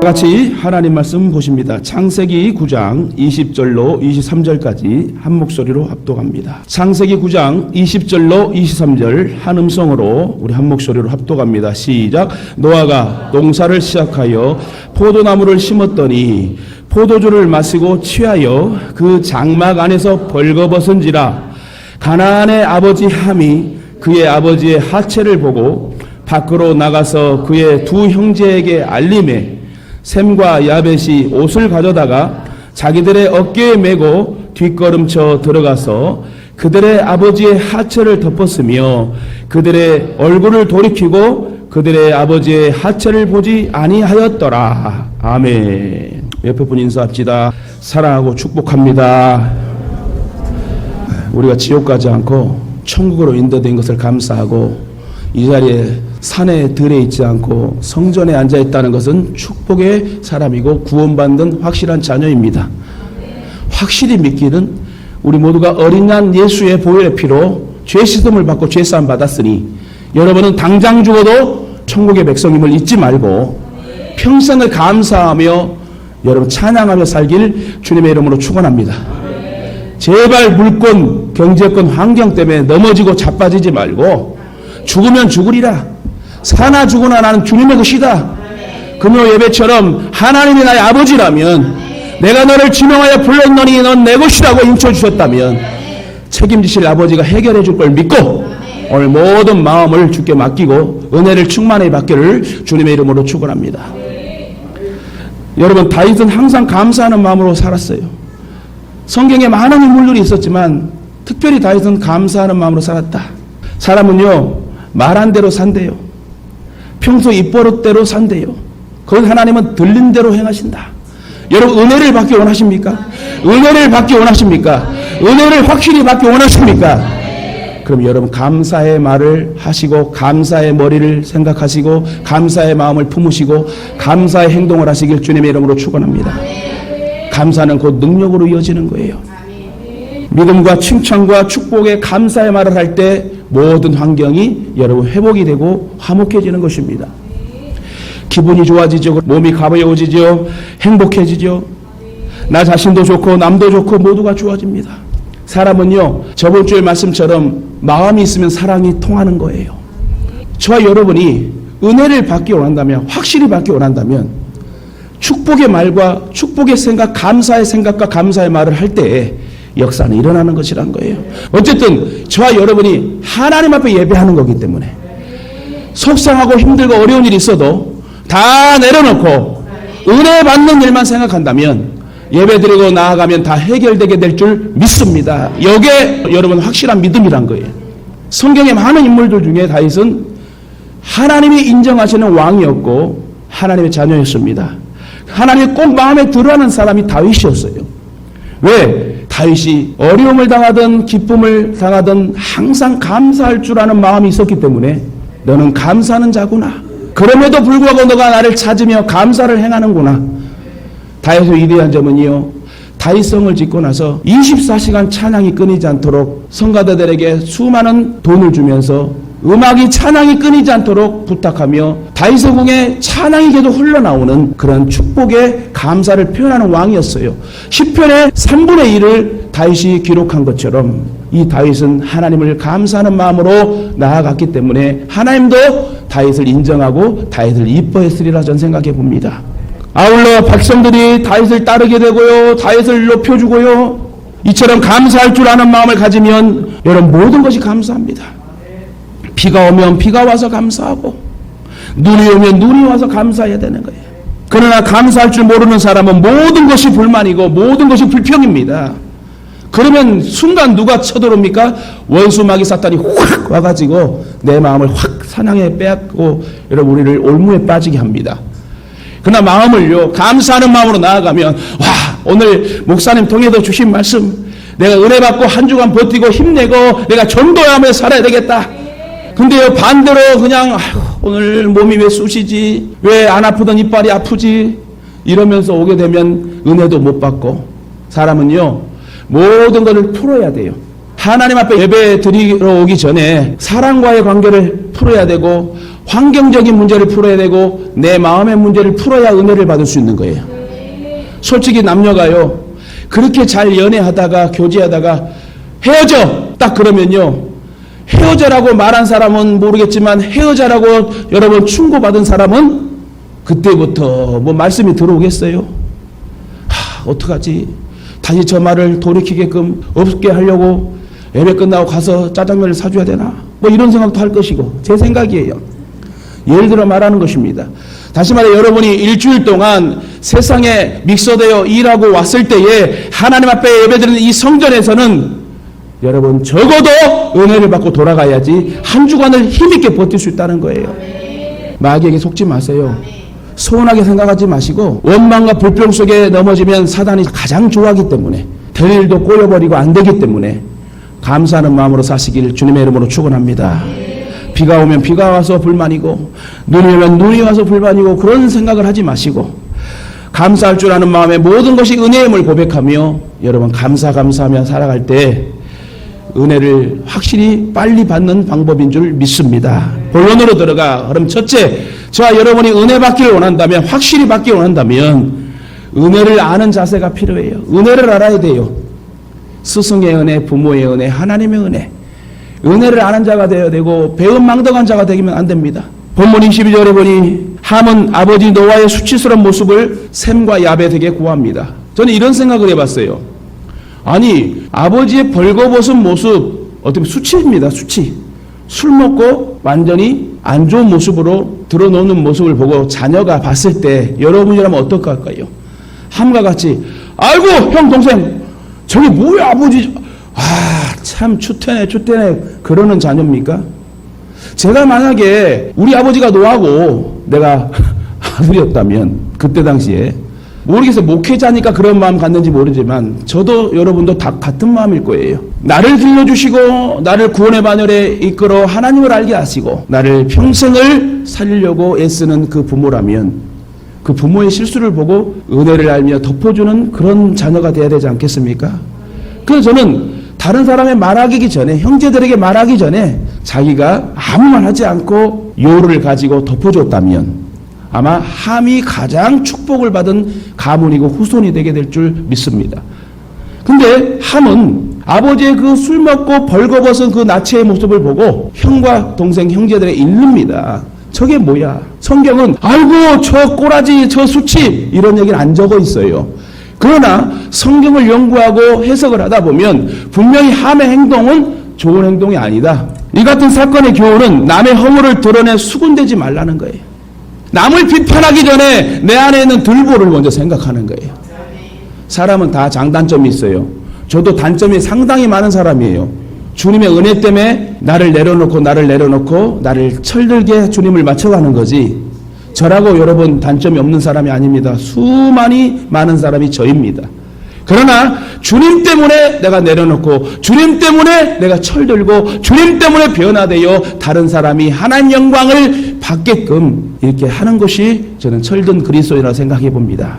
같이 하나님 말씀 보십니다. 창세기 9장 20절로 23절까지 한 목소리로 합독합니다. 창세기 9장 20절로 23절 한 음성으로 우리 한 목소리로 합독합니다. 시작. 노아가 농사를 시작하여 포도나무를 심었더니 포도주를 마시고 취하여 그 장막 안에서 벌거벗은지라. 가나안의 아버지 함이 그의 아버지의 하체를 보고 밖으로 나가서 그의 두 형제에게 알림해 셈과 야벳이 옷을 가져다가 자기들의 어깨에 메고 뒷걸음쳐 들어가서 그들의 아버지의 하체를 덮었으며 그들의 얼굴을 돌이키고 그들의 아버지의 하체를 보지 아니하였더라. 아멘. 옆에 분 인사합시다. 사랑하고 축복합니다. 우리가 지옥 가지 않고 천국으로 인도된 것을 감사하고 이 자리에 산에 들에 있지 않고 성전에 앉아 있다는 것은 축복의 사람이고 구원받는 확실한 자녀입니다. 확실히 믿기는 우리 모두가 어린 양 예수의 보혈의 피로 죄 씻음을 받고 죄 사함 받았으니 여러분은 당장 죽어도 천국의 백성임을 잊지 말고 평생을 감사하며 여러분 찬양하며 살길 주님의 이름으로 축원합니다. 제발 물권, 경제권, 환경 때문에 넘어지고 자빠지지 말고 죽으면 죽으리라. 사나 죽으나 나는 주님의 것이다. 금요 예배처럼 하나님이 나의 아버지라면 내가 너를 지명하여 불렀노니 넌 내 것이라고 인쳐주셨다면 책임지실 아버지가 해결해 줄 걸 믿고 오늘 모든 마음을 주께 맡기고 은혜를 충만히 받기를 주님의 이름으로 축원합니다. 여러분, 다윗은 항상 감사하는 마음으로 살았어요. 성경에 많은 인물들이 있었지만 특별히 다윗은 감사하는 마음으로 살았다. 사람은요 말한 대로 산대요. 평소 입버릇대로 산대요. 그건 하나님은 들린 대로 행하신다. 여러분, 은혜를 받기 원하십니까? 은혜를 받기 원하십니까? 은혜를 확실히 받기 원하십니까? 그럼 여러분 감사의 말을 하시고 감사의 머리를 생각하시고 감사의 마음을 품으시고 감사의 행동을 하시길 주님의 이름으로 축원합니다. 감사는 곧 능력으로 이어지는 거예요. 믿음과 칭찬과 축복의 감사의 말을 할 때 모든 환경이 여러분 회복이 되고 화목해지는 것입니다. 기분이 좋아지죠. 몸이 가벼워지죠. 행복해지죠. 나 자신도 좋고 남도 좋고 모두가 좋아집니다. 사람은요 저번 주의 말씀처럼 마음이 있으면 사랑이 통하는 거예요. 저와 여러분이 은혜를 받기 원한다면, 확실히 받기 원한다면 축복의 말과 축복의 생각, 감사의 생각과 감사의 말을 할 때에 역사는 일어나는 것이란 거예요. 어쨌든 저와 여러분이 하나님 앞에 예배하는 거기 때문에 속상하고 힘들고 어려운 일이 있어도 다 내려놓고 은혜 받는 일만 생각한다면 예배드리고 나아가면 다 해결되게 될 줄 믿습니다. 이게 여러분 확실한 믿음이란 거예요. 성경의 많은 인물들 중에 다윗은 하나님이 인정하시는 왕이었고 하나님의 자녀였습니다. 하나님이 꼭 마음에 들어하는 사람이 다윗이었어요. 왜? 다윗이 어려움을 당하든 기쁨을 당하든 항상 감사할 줄 아는 마음이 있었기 때문에 너는 감사하는 자구나. 그럼에도 불구하고 너가 나를 찾으며 감사를 행하는구나. 다윗의 위대한 점은요, 다윗성을 짓고 나서 24시간 찬양이 끊이지 않도록 성가대들에게 수많은 돈을 주면서 음악이 찬양이 끊이지 않도록 부탁하며 다윗의 궁에 찬양이 계속 흘러나오는 그런 축복의 감사를 표현하는 왕이었어요. 시편의 3분의 1을 다윗이 기록한 것처럼 이 다윗은 하나님을 감사하는 마음으로 나아갔기 때문에 하나님도 다윗을 인정하고 다윗을 이뻐했으리라 저는 생각해 봅니다. 아울러 백성들이 다윗을 따르게 되고요, 다윗을 높여주고요, 이처럼 감사할 줄 아는 마음을 가지면 여러분 모든 것이 감사합니다. 비가 오면 비가 와서 감사하고 눈이 오면 눈이 와서 감사해야 되는 거예요. 그러나 감사할 줄 모르는 사람은 모든 것이 불만이고 모든 것이 불평입니다. 그러면 순간 누가 쳐들어옵니까? 원수 마귀 사탄이 확 와가지고 내 마음을 확 사냥해 빼앗고 여러분 우리를 올무에 빠지게 합니다. 그러나 마음을요 감사하는 마음으로 나아가면 와 오늘 목사님 통해서 주신 말씀 내가 은혜 받고 한 주간 버티고 힘내고 내가 전도하며 살아야 되겠다. 근데요 반대로 그냥 아이고, 오늘 몸이 왜 쑤시지, 왜 안 아프던 이빨이 아프지 이러면서 오게 되면 은혜도 못 받고 사람은요 모든 것을 풀어야 돼요. 하나님 앞에 예배 드리러 오기 전에 사랑과의 관계를 풀어야 되고 환경적인 문제를 풀어야 되고 내 마음의 문제를 풀어야 은혜를 받을 수 있는 거예요. 솔직히 남녀가요, 그렇게 잘 연애하다가 교제하다가 헤어져 딱 그러면요, 헤어져라고 말한 사람은 모르겠지만 헤어져라고 여러분 충고받은 사람은 그때부터 뭐 말씀이 들어오겠어요? 어떡하지? 다시 저 말을 돌이키게끔 없게 하려고 예배 끝나고 가서 짜장면을 사줘야 되나? 뭐 이런 생각도 할 것이고, 제 생각이에요. 예를 들어 말하는 것입니다. 다시 말해 여러분이 일주일 동안 세상에 믹서되어 일하고 왔을 때에 하나님 앞에 예배드리는 이 성전에서는 여러분 적어도 은혜를 받고 돌아가야지 한 주간을 힘있게 버틸 수 있다는 거예요. 마귀에게 속지 마세요. 소원하게 생각하지 마시고 원망과 불평 속에 넘어지면 사단이 가장 좋아하기 때문에 될 일도 꼬여버리고 안 되기 때문에 감사하는 마음으로 사시길 주님의 이름으로 축원합니다. 비가 오면 비가 와서 불만이고 눈이 오면 눈이 와서 불만이고 그런 생각을 하지 마시고 감사할 줄 아는 마음에 모든 것이 은혜임을 고백하며 여러분 감사하며 살아갈 때 은혜를 확실히 빨리 받는 방법인 줄 믿습니다. 본론으로 들어가. 그럼 첫째, 저와 여러분이 은혜 받기를 원한다면, 확실히 받기를 원한다면 은혜를 아는 자세가 필요해요. 은혜를 알아야 돼요. 스승의 은혜, 부모의 은혜, 하나님의 은혜. 은혜를 아는 자가 되어야 되고 배은망덕한 자가 되면 안 됩니다. 본문 22절에 보니 함은 아버지 노아의 수치스러운 모습을 셈과 야벳에게 고합니다. 저는 이런 생각을 해봤어요. 아니, 아버지의 벌거벗은 모습, 어떻게 수치입니다. 수치. 술 먹고 완전히 안 좋은 모습으로 드러놓는 모습을 보고 자녀가 봤을 때 여러분이라면 어떨까요? 함과 같이 아이고 형 동생 저게 뭐야 아버지, 참 추태네 그러는 자녀입니까? 제가 만약에 우리 아버지가 노하고 내가 아들이었다면 그때 당시에 모르겠어요. 목회자니까 그런 마음 갖는지 모르지만 저도 여러분도 다 같은 마음일 거예요. 나를 길러주시고 나를 구원의 반열에 이끌어 하나님을 알게 하시고 나를 평생을 살리려고 애쓰는 그 부모라면 그 부모의 실수를 보고 은혜를 알며 덮어주는 그런 자녀가 돼야 되지 않겠습니까? 그래서 저는 다른 사람의 말하기 전에, 형제들에게 말하기 전에 자기가 아무 말 하지 않고 요를 가지고 덮어줬다면 아마 함이 가장 축복을 받은 가문이고 후손이 되게 될 줄 믿습니다. 근데 함은 아버지의 그 술 먹고 벌거벗은 그 나체의 모습을 보고 형과 동생, 형제들에게 일릅니다. 저게 뭐야? 성경은 아이고 저 꼬라지 저 수치 이런 얘기는 안 적어 있어요. 그러나 성경을 연구하고 해석을 하다 보면 분명히 함의 행동은 좋은 행동이 아니다. 이 같은 사건의 교훈은 남의 허물을 드러내 수군대지 말라는 거예요. 남을 비판하기 전에 내 안에 있는 들보를 먼저 생각하는 거예요. 사람은 다 장단점이 있어요. 저도 단점이 상당히 많은 사람이에요. 주님의 은혜 때문에 나를 내려놓고 나를 철들게 주님을 맞춰가는 거지, 저라고 여러분 단점이 없는 사람이 아닙니다. 수많이 많은 사람이 저입니다. 그러나 주님 때문에 내가 내려놓고 주님 때문에 내가 철들고 주님 때문에 변화되어 다른 사람이 하나님 영광을 받게끔 이렇게 하는 것이 저는 철든 그리스도인이라고 생각해 봅니다.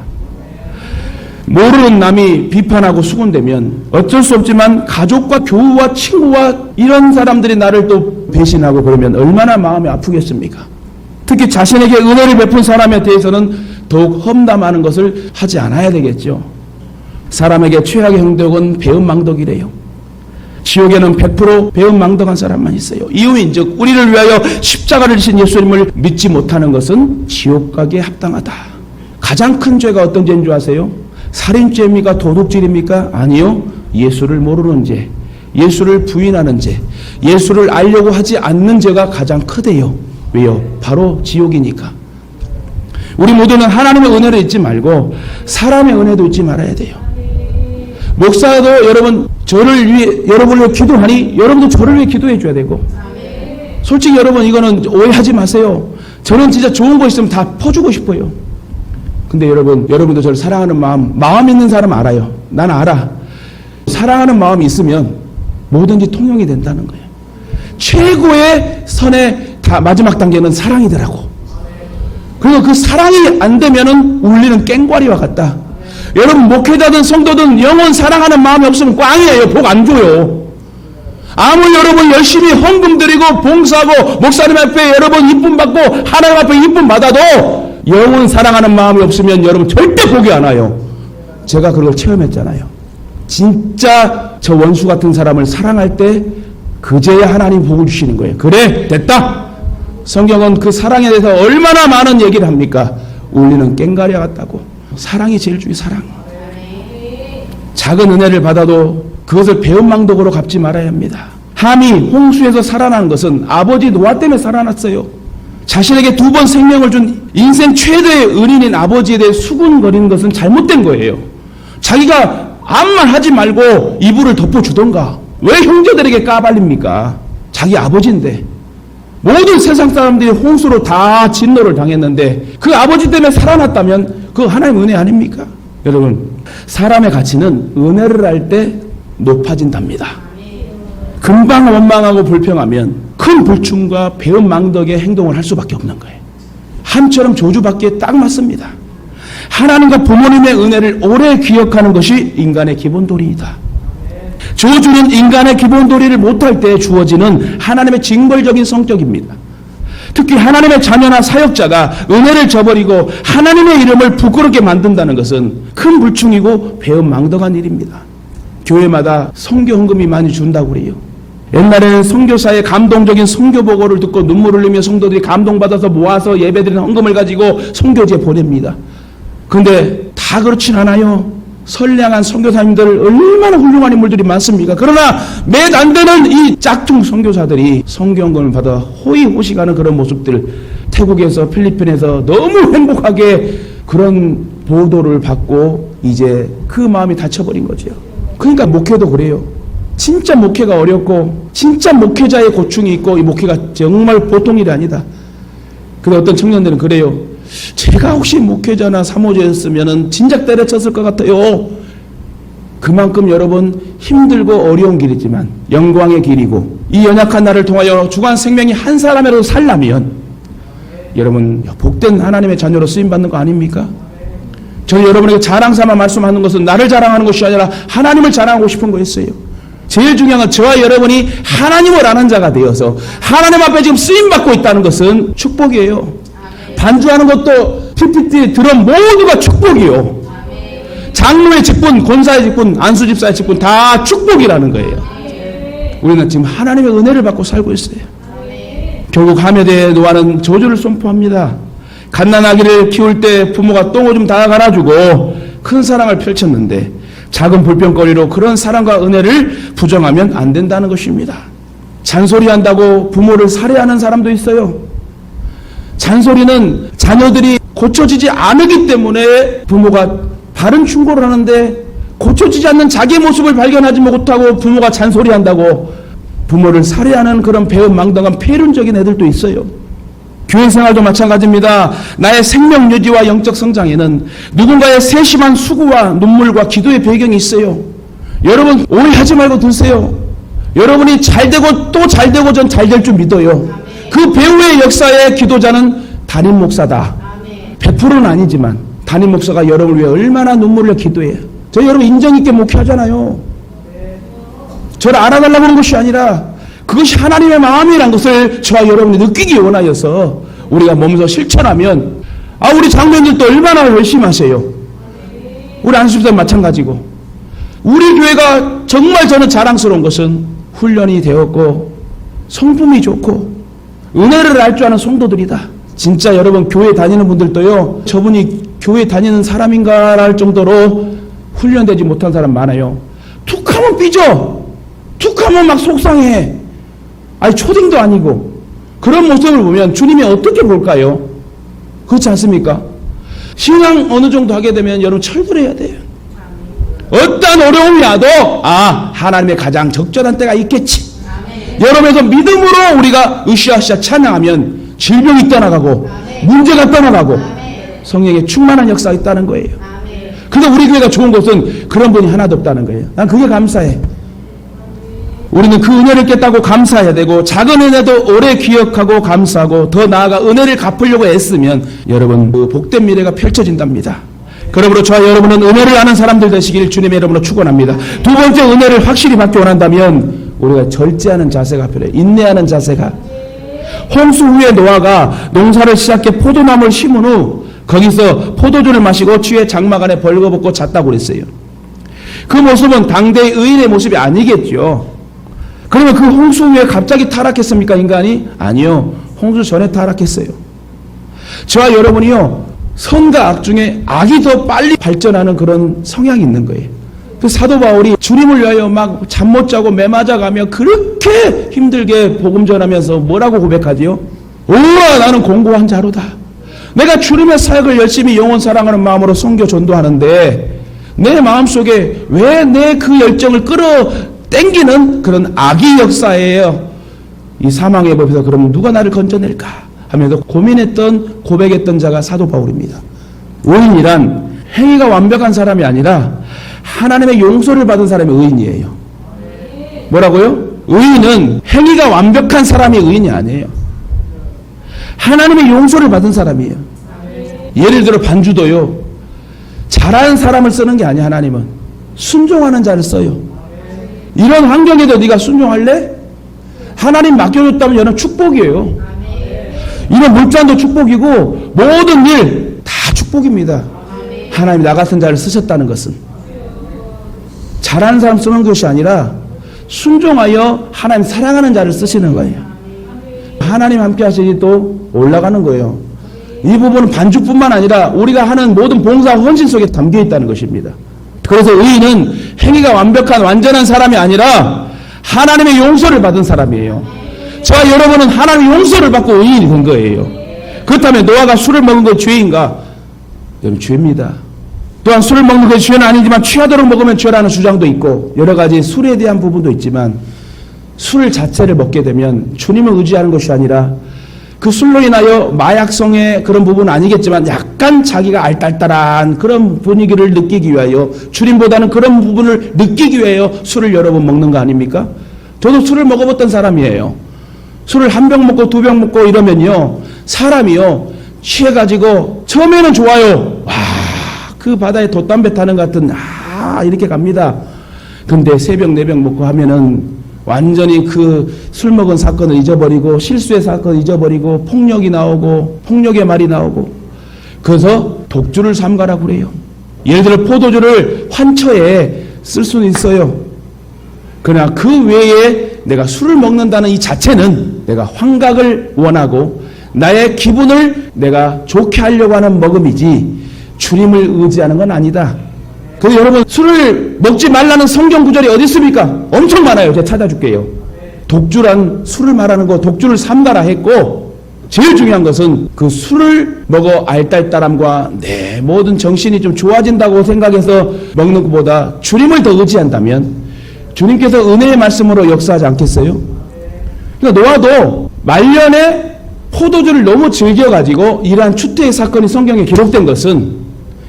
모르는 남이 비판하고 수군대면 어쩔 수 없지만 가족과 교우와 친구와 이런 사람들이 나를 또 배신하고 그러면 얼마나 마음이 아프겠습니까? 특히 자신에게 은혜를 베푼 사람에 대해서는 더욱 험담하는 것을 하지 않아야 되겠죠. 사람에게 최악의 행동은 배은망덕이래요. 지옥에는 100% 배은망덕한 사람만 있어요. 이유인즉 우리를 위하여 십자가를 지신 예수님을 믿지 못하는 것은 지옥 가기에 합당하다. 가장 큰 죄가 어떤 죄인 줄 아세요? 살인죄입니까? 도둑질입니까? 아니요. 예수를 모르는 죄, 예수를 부인하는 죄, 예수를 알려고 하지 않는 죄가 가장 크대요. 왜요? 바로 지옥이니까. 우리 모두는 하나님의 은혜를 잊지 말고 사람의 은혜도 잊지 말아야 돼요. 목사도 여러분 저를 위해 여러분을 위해 기도하니 여러분도 저를 위해 기도해 줘야 되고, 솔직히 여러분 이거는 오해하지 마세요. 저는 진짜 좋은 거 있으면 다 퍼주고 싶어요. 근데 여러분도 저를 사랑하는 마음 있는 사람 알아요. 난 알아. 사랑하는 마음이 있으면 뭐든지 통용이 된다는 거예요. 최고의 선의 마지막 단계는 사랑이더라고. 그리고 그 사랑이 안 되면은 울리는 깽과리와 같다. 여러분 목회자든 성도든 영원 사랑하는 마음이 없으면 꽝이에요. 복 안 줘요. 아무리 여러분 열심히 헌금 드리고 봉사하고 목사님 앞에 여러분 이쁨 받고 하나님 앞에 이쁨 받아도 영혼 사랑하는 마음이 없으면 여러분 절대 복이 안 와요. 제가 그걸 체험했잖아요. 진짜 저 원수 같은 사람을 사랑할 때 그제야 하나님 복을 주시는 거예요. 그래 됐다. 성경은 그 사랑에 대해서 얼마나 많은 얘기를 합니까? 울리는 꽹과리와 같다고. 사랑이 제일 중요해. 사랑. 작은 은혜를 받아도 그것을 배은망덕으로 갚지 말아야 합니다. 함이 홍수에서 살아난 것은 아버지 노아 때문에 살아났어요. 자신에게 2번 생명을 준 인생 최대의 은인인 아버지에 대해 수군거리는 것은 잘못된 거예요. 자기가 아무 말 하지 말고 이불을 덮어주던가. 왜 형제들에게 까발립니까? 자기 아버지인데. 모든 세상 사람들이 홍수로 다 진노를 당했는데 그 아버지 때문에 살아났다면 그거 하나님의 은혜 아닙니까? 여러분, 사람의 가치는 은혜를 할 때 높아진답니다. 금방 원망하고 불평하면 큰 불충과 배은망덕의 행동을 할 수밖에 없는 거예요. 함처럼 저주받기에 딱 맞습니다. 하나님과 부모님의 은혜를 오래 기억하는 것이 인간의 기본 도리이다. 저주는 인간의 기본 도리를 못할 때 주어지는 하나님의 징벌적인 성격입니다. 특히 하나님의 자녀나 사역자가 은혜를 저버리고 하나님의 이름을 부끄럽게 만든다는 것은 큰 불충이고 배은망덕한 일입니다. 교회마다 선교 헌금이 많이 준다고 그래요. 옛날에는 선교사의 감동적인 선교 보고를 듣고 눈물 흘리며 성도들이 감동받아서 모아서 예배드리는 헌금을 가지고 선교지에 보냅니다. 그런데 다 그렇진 않아요. 선량한 선교사님들 얼마나 훌륭한 인물들이 많습니까? 그러나 몇 안 되는 이 짝퉁 선교사들이 선교헌금을 받아 호의호식하는 그런 모습들, 태국에서 필리핀에서 너무 행복하게 그런 보도를 받고 이제 그 마음이 닫혀버린 거죠. 그러니까 목회도 그래요. 진짜 목회가 어렵고 진짜 목회자의 고충이 있고 이 목회가 정말 보통 일이 아니다. 근데 어떤 청년들은 그래요. 제가 혹시 목회자나 사모자였으면 진작 때려쳤을 것 같아요. 그만큼 여러분 힘들고 어려운 길이지만 영광의 길이고 이 연약한 나를 통하여 주관 생명이 한 사람이라도 살라면 여러분 복된 하나님의 자녀로 쓰임받는 거 아닙니까? 저는 여러분에게 자랑삼아 말씀하는 것은 나를 자랑하는 것이 아니라 하나님을 자랑하고 싶은 거였어요. 제일 중요한 건 저와 여러분이 하나님을 아는 자가 되어서 하나님 앞에 지금 쓰임받고 있다는 것은 축복이에요. 반주하는 것도 PPT 드럼 모두가 축복이요. 장로의 직분, 권사의 직분, 안수집사의 직분 다 축복이라는 거예요. 우리는 지금 하나님의 은혜를 받고 살고 있어요. 결국 하메드의 노아는 저주를 선포합니다. 갓난아기를 키울 때 부모가 똥오줌 다 갈아주고 큰 사랑을 펼쳤는데 작은 불평거리로 그런 사랑과 은혜를 부정하면 안 된다는 것입니다. 잔소리한다고 부모를 살해하는 사람도 있어요. 잔소리는 자녀들이 고쳐지지 않기 때문에 부모가 바른 충고를 하는데 고쳐지지 않는 자기의 모습을 발견하지 못하고 부모가 잔소리한다고 부모를 살해하는 그런 배은망덕한 폐륜적인 애들도 있어요. 교회 생활도 마찬가지입니다. 나의 생명 유지와 영적 성장에는 누군가의 세심한 수고와 눈물과 기도의 배경이 있어요. 여러분 오해하지 말고 들으세요. 여러분이 잘되고 또 잘되고 전 잘될 줄 믿어요. 그 배후의 역사의 기도자는 담임 목사다. 100%는 아니지만 담임 목사가 여러분을 위해 얼마나 눈물을 기도해요. 저희 여러분 인정 있게 목회하잖아요. 저를 알아달라고 하는 것이 아니라 그것이 하나님의 마음이라는 것을 저와 여러분이 느끼기 원하여서 우리가 몸소 실천하면 우리 장로님들도 얼마나 열심히 하세요. 우리 안수집사님 마찬가지고 우리 교회가 정말 저는 자랑스러운 것은 훈련이 되었고 성품이 좋고 은혜를 알 줄 아는 성도들이다. 진짜 여러분 교회 다니는 분들도요. 저분이 교회 다니는 사람인가 할 정도로 훈련되지 못한 사람 많아요. 툭하면 삐져. 툭하면 막 속상해. 아니 초딩도 아니고 그런 모습을 보면 주님이 어떻게 볼까요? 그렇지 않습니까? 신앙 어느 정도 하게 되면 여러분 철들어야 돼요. 어떤 어려움이 와도 하나님의 가장 적절한 때가 있겠지. 여러분에서 믿음으로 우리가 으쌰으쌰 찬양하면 질병이 떠나가고 문제가 떠나가고 성령의 충만한 역사가 있다는 거예요. 근데 우리 교회가 좋은 것은 그런 분이 하나도 없다는 거예요. 난 그게 감사해. 우리는 그 은혜를 깼다고 감사해야 되고 작은 은혜도 오래 기억하고 감사하고 더 나아가 은혜를 갚으려고 애쓰면 여러분 그 복된 미래가 펼쳐진답니다. 그러므로 저와 여러분은 은혜를 아는 사람들 되시길 주님의 이름으로 축원합니다. 두 번째 은혜를 확실히 받기 원한다면 우리가 절제하는 자세가 필요해요. 인내하는 자세가. 홍수 후에 노아가 농사를 시작해 포도나무를 심은 후 거기서 포도주를 마시고 취해 장막 안에 벌거벗고 잤다고 그랬어요. 그 모습은 당대의 의인의 모습이 아니겠죠. 그러면 그 홍수 후에 갑자기 타락했습니까, 인간이? 아니요. 홍수 전에 타락했어요. 저와 여러분이요, 선과 악 중에 악이 더 빨리 발전하는 그런 성향이 있는 거예요. 그 사도 바울이 주님을 위하여 막 잠 못 자고 매 맞아가며 그렇게 힘들게 복음 전하면서 뭐라고 고백하지요? 오라 나는 공고한 자로다. 내가 주님의 사역을 열심히 영혼 사랑하는 마음으로 선교 전도하는데 내 마음속에 왜 내 그 열정을 끌어당기는 그런 악의 역사예요. 이 사망의 법에서 그럼 누가 나를 건져낼까 하면서 고민했던 고백했던 자가 사도 바울입니다. 의인이란 행위가 완벽한 사람이 아니라 하나님의 용서를 받은 사람이 의인이에요. 뭐라고요? 의인은 행위가 완벽한 사람이 의인이 아니에요. 하나님의 용서를 받은 사람이에요. 예를 들어 반주도요, 잘하는 사람을 쓰는 게 아니야. 하나님은 순종하는 자를 써요. 이런 환경에도 네가 순종할래? 하나님 맡겨줬다면 여러분 축복이에요. 이런 물잔도 축복이고 모든 일 다 축복입니다. 하나님이 나 같은 자를 쓰셨다는 것은 잘하는 사람 쓰는 것이 아니라 순종하여 하나님 사랑하는 자를 쓰시는 거예요. 하나님 함께 하시니 또 올라가는 거예요. 이 부분은 반주뿐만 아니라 우리가 하는 모든 봉사 헌신 속에 담겨 있다는 것입니다. 그래서 의인은 행위가 완벽한 완전한 사람이 아니라 하나님의 용서를 받은 사람이에요. 저와 여러분은 하나님의 용서를 받고 의인이 된 거예요. 그렇다면 노아가 술을 먹은 건 죄인가? 여러분, 죄입니다. 또한 술을 먹는 것이 죄는 아니지만 취하도록 먹으면 죄라는 주장도 있고 여러 가지 술에 대한 부분도 있지만 술 자체를 먹게 되면 주님을 의지하는 것이 아니라 그 술로 인하여 마약성의 그런 부분은 아니겠지만 약간 자기가 알딸딸한 그런 분위기를 느끼기 위하여 주님보다는 그런 부분을 느끼기 위하여 술을 여러 번 먹는 거 아닙니까? 저도 술을 먹어봤던 사람이에요. 술을 한 병 먹고 두 병 먹고 이러면요, 사람이요 취해가지고 처음에는 좋아요. 와, 그 바다에 돛담배 타는 것 같은 이렇게 갑니다. 근데 세 병 네 병 먹고 하면은 완전히 그 술 먹은 사건을 잊어버리고 실수의 사건을 잊어버리고 폭력이 나오고 폭력의 말이 나오고 그래서 독주를 삼가라고 그래요. 예를 들어 포도주를 환처에 쓸 수는 있어요. 그러나 그 외에 내가 술을 먹는다는 이 자체는 내가 환각을 원하고 나의 기분을 내가 좋게 하려고 하는 먹음이지 주님을 의지하는 건 아니다. 그래서 여러분, 술을 먹지 말라는 성경 구절이 어디 있습니까? 엄청 많아요. 제가 찾아줄게요. 독주란 술을 말하는 거, 독주를 삼가라 했고 제일 중요한 것은 그 술을 먹어 알딸딸함과 내 모든 정신이 좀 좋아진다고 생각해서 먹는 것보다 주님을 더 의지한다면 주님께서 은혜의 말씀으로 역사하지 않겠어요? 그러니까 노아도 말년에 포도주를 너무 즐겨가지고 이러한 추태의 사건이 성경에 기록된 것은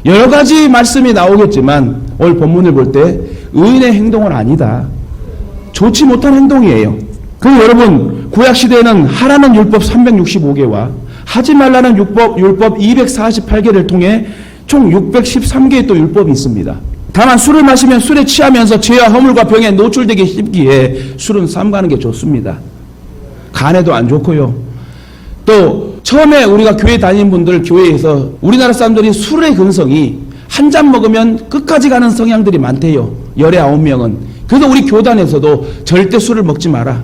여러 가지 말씀이 나오겠지만 오늘 본문을 볼 때 의인의 행동은 아니다. 좋지 못한 행동이에요. 그럼 여러분, 구약시대에는 하라는 율법 365개와 하지 말라는 율법 248개를 통해 총 613개의 또 율법이 있습니다. 다만 술을 마시면 술에 취하면서 죄와 허물과 병에 노출되기 쉽기에 술은 삼가는 게 좋습니다. 간에도 안 좋고요. 또 처음에 우리가 교회 다니는 분들, 교회에서 우리나라 사람들이 술의 근성이 한 잔 먹으면 끝까지 가는 성향들이 많대요. 열의 9명은. 그래서 우리 교단에서도 절대 술을 먹지 마라.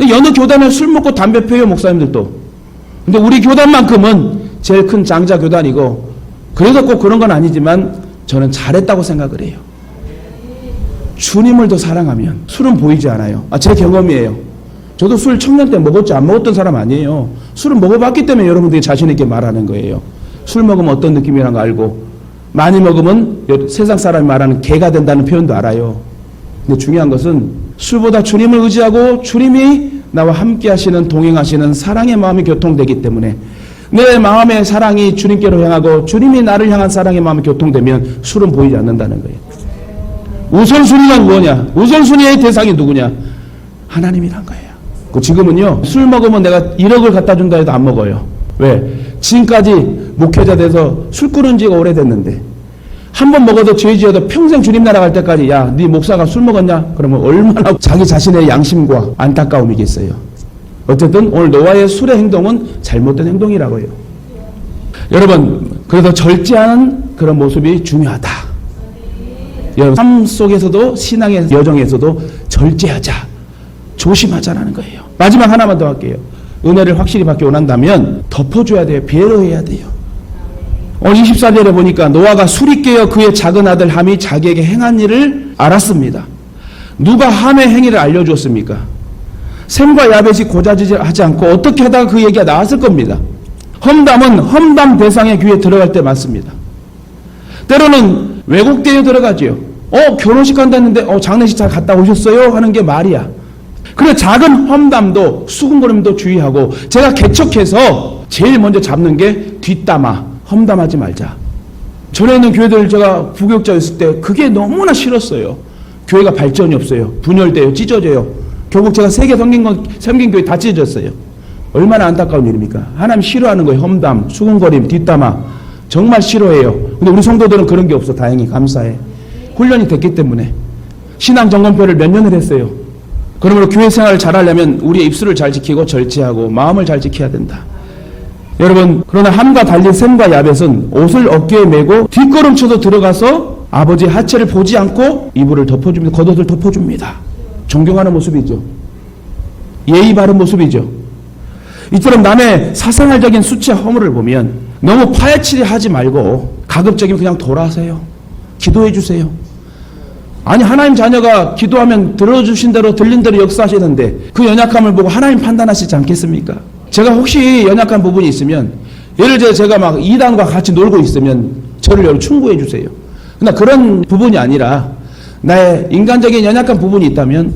여느 교단은 술 먹고 담배 피워요, 목사님들도. 근데 우리 교단만큼은 제일 큰 장자 교단이고 그래서 꼭 그런 건 아니지만 저는 잘했다고 생각을 해요. 주님을 더 사랑하면 술은 보이지 않아요. 제 경험이에요. 저도 술 청년 때 먹었지 안 먹었던 사람 아니에요. 술을 먹어봤기 때문에 여러분들이 자신 있게 말하는 거예요. 술 먹으면 어떤 느낌이라는 거 알고 많이 먹으면 세상 사람이 말하는 개가 된다는 표현도 알아요. 근데 중요한 것은 술보다 주님을 의지하고 주님이 나와 함께 하시는 동행하시는 사랑의 마음이 교통되기 때문에 내 마음의 사랑이 주님께로 향하고 주님이 나를 향한 사랑의 마음이 교통되면 술은 보이지 않는다는 거예요. 우선순위가 뭐냐? 우선순위의 대상이 누구냐? 하나님이란 거예요. 지금은요, 술 먹으면 내가 1억을 갖다 준다 해도 안 먹어요. 왜? 지금까지 목회자 돼서 술 끊은 지가 오래됐는데 한 번 먹어도 죄 지어도 평생 주님 나라 갈 때까지 야, 네 목사가 술 먹었냐? 그러면 얼마나 자기 자신의 양심과 안타까움이겠어요. 어쨌든 오늘 노아의 술의 행동은 잘못된 행동이라고요. 여러분, 그래서 절제하는 그런 모습이 중요하다. 여러분, 삶 속에서도 신앙의 여정에서도 절제하자, 조심하자라는 거예요. 마지막 하나만 더 할게요. 은혜를 확실히 받기 원한다면 덮어줘야 돼요. 배려해야 돼요. 오늘 24절에 보니까 노아가 술이 깨어 그의 작은 아들 함이 자기에게 행한 일을 알았습니다. 누가 함의 행위를 알려주었습니까? 셈과 야벳이 고자질하지 않고 어떻게 하다가 그 얘기가 나왔을 겁니다. 험담은 험담 대상의 귀에 들어갈 때 맞습니다. 때로는 왜곡되어 들어가지요. 결혼식 간다는데 장례식 잘 갔다 오셨어요? 하는 게 말이야. 그래 작은 험담도 수군거림도 주의하고 제가 개척해서 제일 먼저 잡는 게 뒷담화. 험담하지 말자. 전에 있는 교회들 제가 부교육자였을 때 그게 너무나 싫었어요. 교회가 발전이 없어요. 분열돼요. 찢어져요. 결국 제가 3개 섬긴 교회 다 찢어졌어요. 얼마나 안타까운 일입니까? 하나님 싫어하는 거예요. 험담, 수군거림, 뒷담화. 정말 싫어해요. 근데 우리 성도들은 그런 게 없어. 다행히 감사해. 훈련이 됐기 때문에. 신앙 점검표를 몇 년을 했어요. 그러므로 교회 생활을 잘하려면 우리의 입술을 잘 지키고 절제하고 마음을 잘 지켜야 된다. 여러분, 그러나 함과 달리 셈과 야벳은 옷을 어깨에 메고 뒷걸음쳐서 들어가서 아버지의 하체를 보지 않고 이불을 덮어줍니다. 겉옷을 덮어줍니다. 존경하는 모습이죠. 예의 바른 모습이죠. 이처럼 남의 사생활적인 수치와 허물을 보면 너무 파헤치려 하지 말고 가급적이면 그냥 돌아서요. 기도해 주세요. 아니, 하나님 자녀가 기도하면 들어주신 대로 들린 대로 역사하시는데 그 연약함을 보고 하나님 판단하시지 않겠습니까? 제가 혹시 연약한 부분이 있으면, 예를 들어 제가 막 이단과 같이 놀고 있으면 저를 여러분 충고해 주세요. 그러나 그런 부분이 아니라 나의 인간적인 연약한 부분이 있다면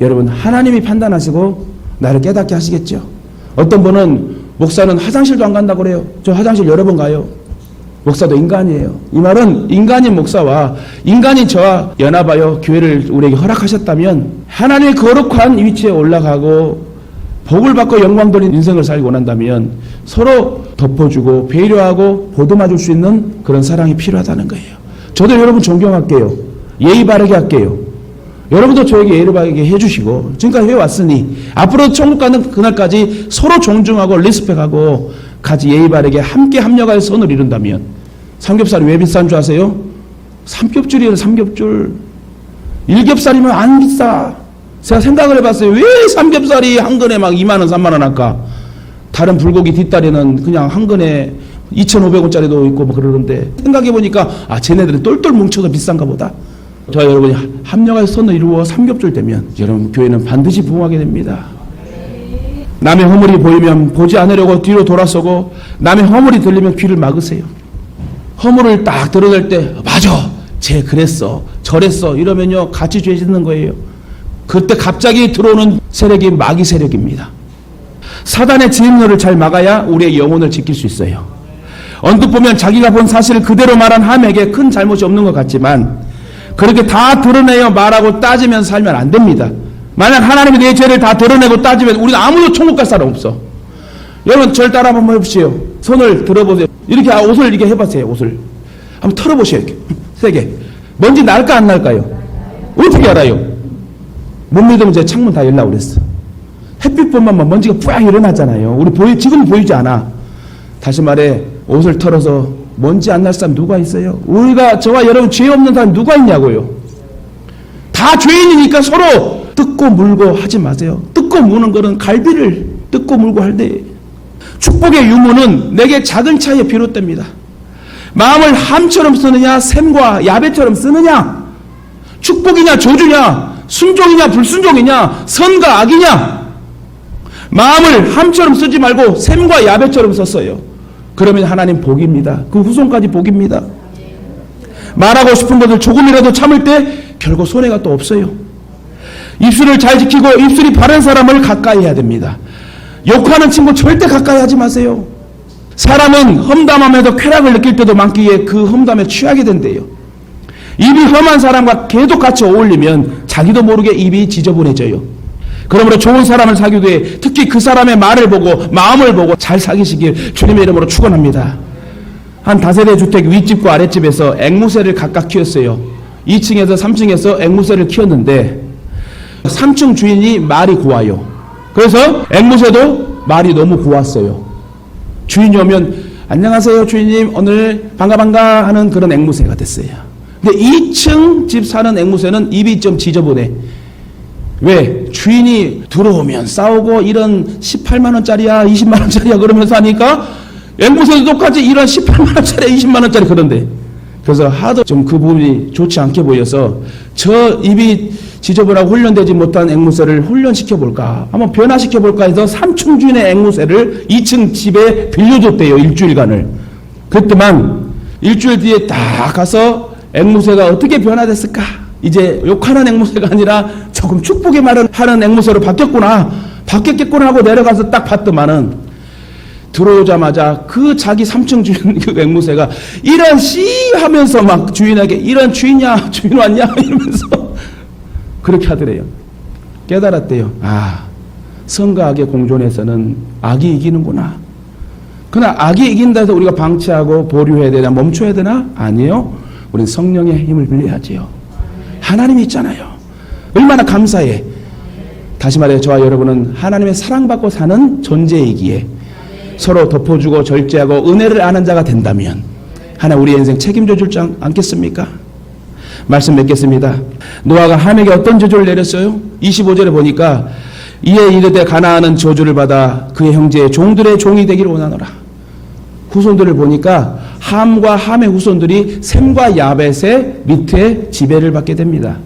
여러분 하나님이 판단하시고 나를 깨닫게 하시겠죠. 어떤 분은 목사는 화장실도 안 간다고 그래요. 저 화장실 여러 번 가요. 목사도 인간이에요. 이 말은 인간인 목사와 인간인 저와 연합하여 교회를 우리에게 허락하셨다면 하나님의 거룩한 위치에 올라가고 복을 받고 영광 돌린 인생을 살기 원한다면 서로 덮어주고 배려하고 보듬어줄 수 있는 그런 사랑이 필요하다는 거예요. 저도 여러분 존경할게요. 예의 바르게 할게요. 여러분도 저에게 예의 바르게 해주시고 지금까지 해왔으니 앞으로 천국 가는 그날까지 서로 존중하고 리스펙하고 같이 예의 바르게 함께 합력하여 선을 이룬다면 삼겹살이 왜 비싼 줄 아세요? 삼겹줄이에요. 삼겹줄. 일겹살이면 안 비싸. 제가 생각을 해봤어요. 왜 삼겹살이 한 근에 막 2만 원, 3만 원 할까? 다른 불고기 뒷다리는 그냥 한 근에 2,500원짜리도 있고 뭐 그러는데 생각해보니까 쟤네들은 똘똘 뭉쳐서 비싼가 보다. 저 여러분이 합력해서 선을 이루어 삼겹줄 되면 여러분 교회는 반드시 부흥하게 됩니다. 남의 허물이 보이면 보지 않으려고 뒤로 돌아서고 남의 허물이 들리면 귀를 막으세요. 허물을 딱 드러낼 때 맞아, 쟤 그랬어, 저랬어 이러면요 같이 죄 짓는 거예요. 그때 갑자기 들어오는 세력이 마귀 세력입니다. 사단의 진입로를 잘 막아야 우리의 영혼을 지킬 수 있어요. 언뜻 보면 자기가 본 사실을 그대로 말한 함에게 큰 잘못이 없는 것 같지만 그렇게 다 드러내어 말하고 따지면 살면 안 됩니다. 만약 하나님이 내 죄를 다 드러내고 따지면 우리는 아무도 천국 갈 사람 없어. 여러분 저를 따라 한번 해보시오. 손을 들어보세요. 이렇게 옷을 이렇게 해보세요. 옷을 한번 털어보세요. 이렇게 세게. 먼지 날까 안 날까요? 어떻게 알아요? 못 믿으면 제 창문 다 열라고 그랬어. 햇빛 보면 먼지가 뿌약 일어나잖아요. 우리 지금 보이지 않아. 다시 말해 옷을 털어서 먼지 안 날 사람 누가 있어요? 우리가 저와 여러분 죄 없는 사람 누가 있냐고요. 다 죄인이니까 서로 뜯고 물고 하지 마세요. 뜯고 무는 거는 갈비를 뜯고 물고 할 때 축복의 유무는 내게 작은 차이에 비롯됩니다. 마음을 함처럼 쓰느냐 셈과 야벳처럼 쓰느냐, 축복이냐 저주냐, 순종이냐 불순종이냐, 선과 악이냐. 마음을 함처럼 쓰지 말고 셈과 야벳처럼 썼어요. 그러면 하나님 복입니다. 그 후손까지 복입니다. 말하고 싶은 것을 조금이라도 참을 때 결국 손해가 또 없어요. 입술을 잘 지키고 입술이 바른 사람을 가까이 해야 됩니다. 욕하는 친구 절대 가까이 하지 마세요. 사람은 험담하면서 쾌락을 느낄 때도 많기에 그 험담에 취하게 된대요. 입이 험한 사람과 계속 같이 어울리면 자기도 모르게 입이 지저분해져요. 그러므로 좋은 사람을 사귀되 특히 그 사람의 말을 보고 마음을 보고 잘 사귀시길 주님의 이름으로 축원합니다. 한 다세대 주택 윗집과 아랫집에서 앵무새를 각각 키웠어요. 2층에서 3층에서 앵무새를 키웠는데 3층 주인이 말이 고와요. 그래서 앵무새도 말이 너무 고왔어요. 주인이 오면 안녕하세요 주인님 오늘 반가 하는 그런 앵무새가 됐어요. 근데 2층 집 사는 앵무새는 입이 좀 지저분해. 왜? 주인이 들어오면 싸우고 이런 18만원짜리야 20만원짜리야 그러면서 하니까 앵무새도 똑같이 이런 18만원짜리 20만원짜리 그런데 그래서 하도 좀 그 부분이 좋지 않게 보여서 저 입이 지저분하고 훈련되지 못한 앵무새를 훈련시켜볼까 한번 변화시켜볼까 해서 3층 주인의 앵무새를 2층 집에 빌려줬대요. 일주일간을. 그랬더만 일주일 뒤에 딱 가서 앵무새가 어떻게 변화됐을까? 이제 욕하는 앵무새가 아니라 조금 축복의 말을 하는 앵무새로 바뀌었겠구나 하고 내려가서 딱 봤더만은 들어오자마자 그 자기 3층 주인 그 앵무새가 이런 씨 하면서 막 주인에게 이런 주인이야 주인 왔냐 이러면서 그렇게 하더래요. 깨달았대요. 아, 선과 악의 공존에서는 악이 이기는구나. 그러나 악이 이긴다 해서 우리가 방치하고 보류해야 되나 멈춰야 되나? 아니에요. 우리는 성령의 힘을 빌려야지요. 하나님이 있잖아요. 얼마나 감사해. 다시 말해 저와 여러분은 하나님의 사랑받고 사는 존재이기에 서로 덮어주고 절제하고 은혜를 아는 자가 된다면 하나님 우리의 인생 책임져 주지 않겠습니까? 말씀 맺겠습니다. 노아가 함에게 어떤 저주를 내렸어요? 25절에 보니까 이에 이르되 가나안은 저주를 받아 그의 형제의 종들의 종이 되기를 원하노라. 후손들을 보니까 함과 함의 후손들이 셈과 야벳의 밑에 지배를 받게 됩니다.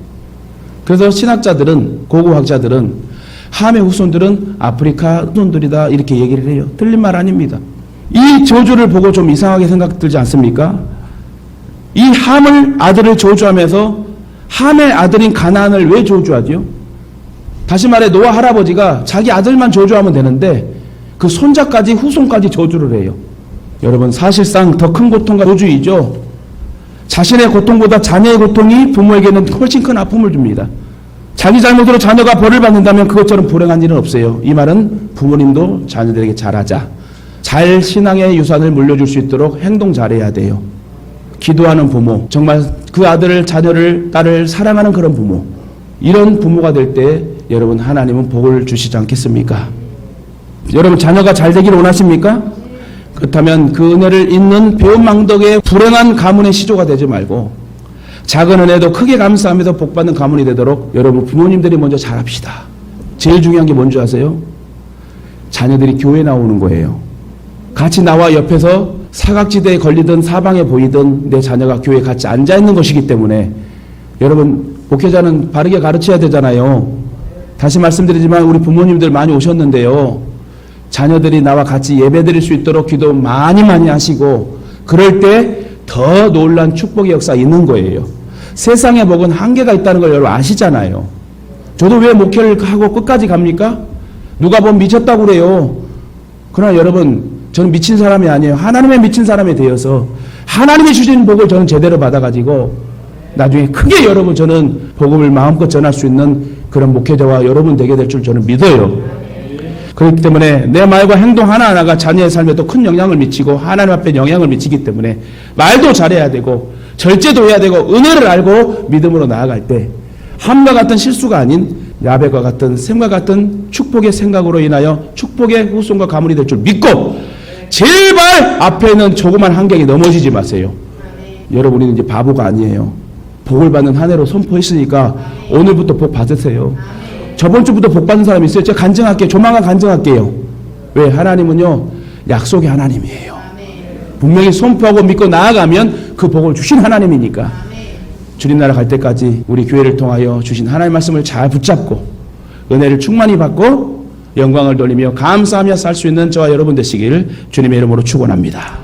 그래서 신학자들은 고고학자들은 함의 후손들은 아프리카 후손들이다 이렇게 얘기를 해요. 틀린 말 아닙니다. 이 저주를 보고 좀 이상하게 생각 들지 않습니까? 이 함을 아들을 저주하면서 함의 아들인 가나안을 왜 저주하죠? 다시 말해 노아 할아버지가 자기 아들만 저주하면 되는데 그 손자까지 후손까지 저주를 해요. 여러분 사실상 더 큰 고통과 저주이죠. 자신의 고통보다 자녀의 고통이 부모에게는 훨씬 큰 아픔을 줍니다. 자기 잘못으로 자녀가 벌을 받는다면 그것처럼 불행한 일은 없어요. 이 말은 부모님도 자녀들에게 잘하자. 잘 신앙의 유산을 물려줄 수 있도록 행동 잘해야 돼요. 기도하는 부모, 정말 그 아들을, 자녀를, 딸을 사랑하는 그런 부모. 이런 부모가 될 때 여러분 하나님은 복을 주시지 않겠습니까? 여러분 자녀가 잘 되기를 원하십니까? 그렇다면 그 은혜를 잇는 배은망덕의 불행한 가문의 시조가 되지 말고 작은 은혜도 크게 감사하면서 복받는 가문이 되도록 여러분 부모님들이 먼저 잘합시다. 제일 중요한 게 뭔지 아세요? 자녀들이 교회 나오는 거예요. 같이 나와 옆에서 사각지대에 걸리든 사방에 보이든 내 자녀가 교회에 같이 앉아있는 것이기 때문에 여러분 목회자는 바르게 가르쳐야 되잖아요. 다시 말씀드리지만 우리 부모님들 많이 오셨는데요. 자녀들이 나와 같이 예배드릴 수 있도록 기도 많이 하시고 그럴 때 더 놀란 축복의 역사 있는 거예요. 세상의 복은 한계가 있다는 걸 여러분 아시잖아요. 저도 왜 목회를 하고 끝까지 갑니까? 누가 보면 미쳤다고 그래요. 그러나 여러분 저는 미친 사람이 아니에요. 하나님의 미친 사람이 되어서 하나님이 주신 복을 저는 제대로 받아가지고 나중에 크게 여러분 저는 복음을 마음껏 전할 수 있는 그런 목회자와 여러분 되게 될 줄 저는 믿어요. 그렇기 때문에 내 말과 행동 하나하나가 자녀의 삶에 또 큰 영향을 미치고 하나님 앞에 영향을 미치기 때문에 말도 잘해야 되고 절제도 해야 되고 은혜를 알고 믿음으로 나아갈 때 함과 같은 실수가 아닌 야벳과 같은 셈과 같은 축복의 생각으로 인하여 축복의 후손과 가문이 될 줄 믿고 제발 앞에 있는 조그만 환경에 넘어지지 마세요. 여러분이 이제 바보가 아니에요. 복을 받는 한 해로 선포했으니까 오늘부터 복 받으세요. 저번 주부터 복 받는 사람이 있어요. 제가 간증할게요. 조만간 간증할게요. 왜? 하나님은요 약속의 하나님이에요. 분명히 선포하고 믿고 나아가면 그 복을 주신 하나님이니까 주님 나라 갈 때까지 우리 교회를 통하여 주신 하나님의 말씀을 잘 붙잡고 은혜를 충만히 받고 영광을 돌리며 감사하며 살 수 있는 저와 여러분 되시기를 주님의 이름으로 축원합니다.